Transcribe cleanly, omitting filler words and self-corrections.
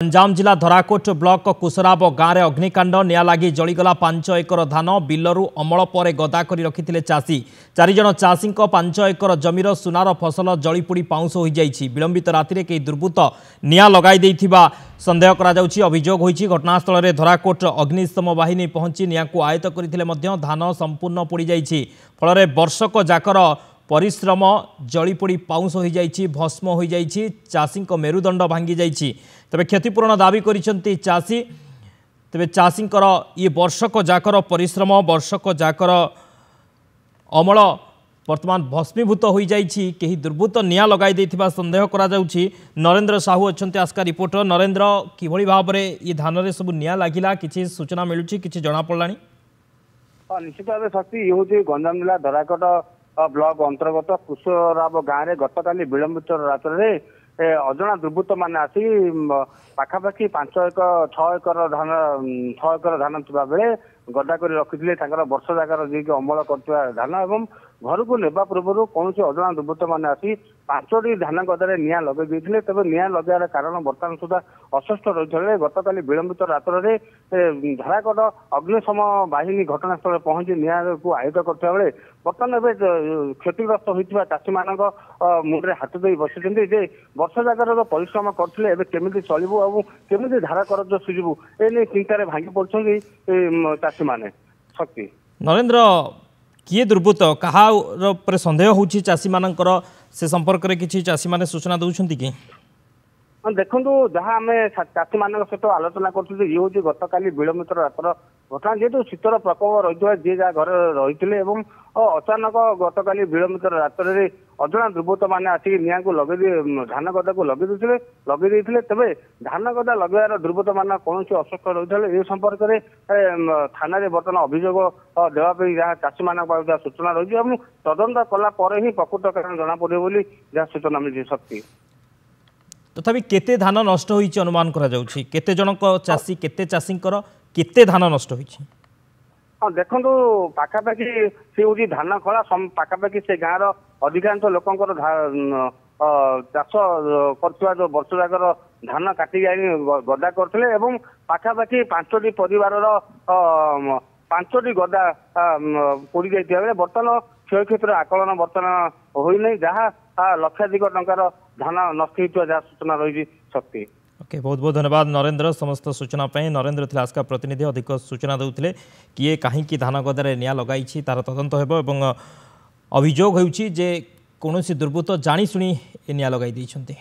गंजाम जिला धराकोट ब्लॉक कुसराब गाँव में अग्निकांड निया लगी जलीगला 5 एकर धान बिलरू अमल पर गदा कर रखिते चाषी 4 जन चाषी 5 एकर जमीर सुनार फसल जलीपोड़ी पाउंश हो जाइछि। विलंबित राति कई दुर्बृत्त निया लगाई सन्देह करा अभियोग होइछि। घटनास्थल में धराकोट अग्निशम बाहिनी पहुंची निया को आयत्त करथिले मध्य धान संपूर्ण पोड़ी जाइछि। फल वर्षक जाकर परिश्रम जलीपोड़ी पाउंश हो जाइछि, भस्म हो जाइछि। चाषी मेरुदंड भांगी जाइछि। तबे क्षतिपूरण दाबी करिसेंती चाषी। तबे चाषी ये वर्षक जाकर परिश्रम वर्षक जाकर अमल वर्तमान भस्मीभूत हो जाइछि। केही दुर्बृत्त निया लगाई देथिबा संदेह करा जाउछि। नरेंद्र साहू अछंती आस्का रिपोर्टर। नरेंद्र, किभଳି भाबरे ये धान रे सब निया लागिला किछि सूचना मिलुछि, किछि जणा पड़लानी? निश्चित भाव शक्ति ये हूँ गंजाम जिला धराकोट ब्लॉक अंतर्गत कुसराब गाँव में गतकाली विलंबित रात्रि अजना दुर्बृत्त मान आसी पाखापाखि 6 एकर धान थिबा बेले गदा कर रखिथिले वर्ष जाकर जी अमल कर धान एवं घर को नेबा पूर्व कौन अजना दुर्बृत्त मान आसी 5टी धान गदारे निया लगे देते। तेज निया लगार कारण बर्तमान सुधा अस्पष्ट रही। गतकाली विलंबित रात्रि धराकोट अग्निशम बाहिनी घटनास्थल पहुंची निया को आयुध करता बेले बर्तमान एवं क्षतिग्रस्त होता चाषी मान मुंडे हाथ दे बसी वर्ष जाकर परिश्रम करते केमी चलू और केमी धारा करज सुझबू ए चिंतार भांगी पड़े चाषी मैंने। शक्ति नरेंद्र, किए दुर्बृत्त कहा सन्देह होची चाषी मानकर से संपर्क में किसी चाषी माने सूचना दौरान कि देखु जहाँ आम चाषी मान सहित आलोचना कर ये हूँ गतकाली विलंबित रात्र घटना जेहतु शीतर प्रकोप रही जी जहाँ घर रही अचानक गतकाली विलंबित रात्रि अजना दुर्बृत्त मैंने आसिक निया को लगे धान गदा को लगे तेज धान गदा लगार दुर्बृत्त मान कौन अस्वस्थ रही ए संपर्क में थाना बर्तमान अभियोग देवाई जहाँ चाषी मान सूचना रही तदंत कला ही प्रकृत कारण जना पड़े जहाँ सूचना मिली। शक्ति तथापि केते धान नष्ट होइछि अनुमान करा जाउछि? केते जनक चाषी केते चाषींकर केते धान नष्ट होइछि? हाँ देखु पाखापाखि से हूँ धान खला पाखापाखि से गाँव अधिकांश लोकंर चाष कर जो वर्ष जाकर धान काटिक गदा करते पाखापाखि 5टी परिवार 5टी गदा पोड़ी जाइए। बर्तमान क्षय क्षेत्र आकलन बर्तमान होना जहाँ लक्षाधिक टंकार धान नष्ट होता जहाँ सूचना रही। शक्ति ओके, बहुत बहुत धन्यवाद नरेंद्र समस्त सूचना पाई। नरेंद्र थे आस्का प्रतिनिधि, अधिक सूचना देउथिले किए कहीं धान गदारे निया लगाई तार तदंत हेबो एवं अभियोग होउछि जे कौनसी दुर्बृत्त जानी शुणी निया लगाई दैछन्ति।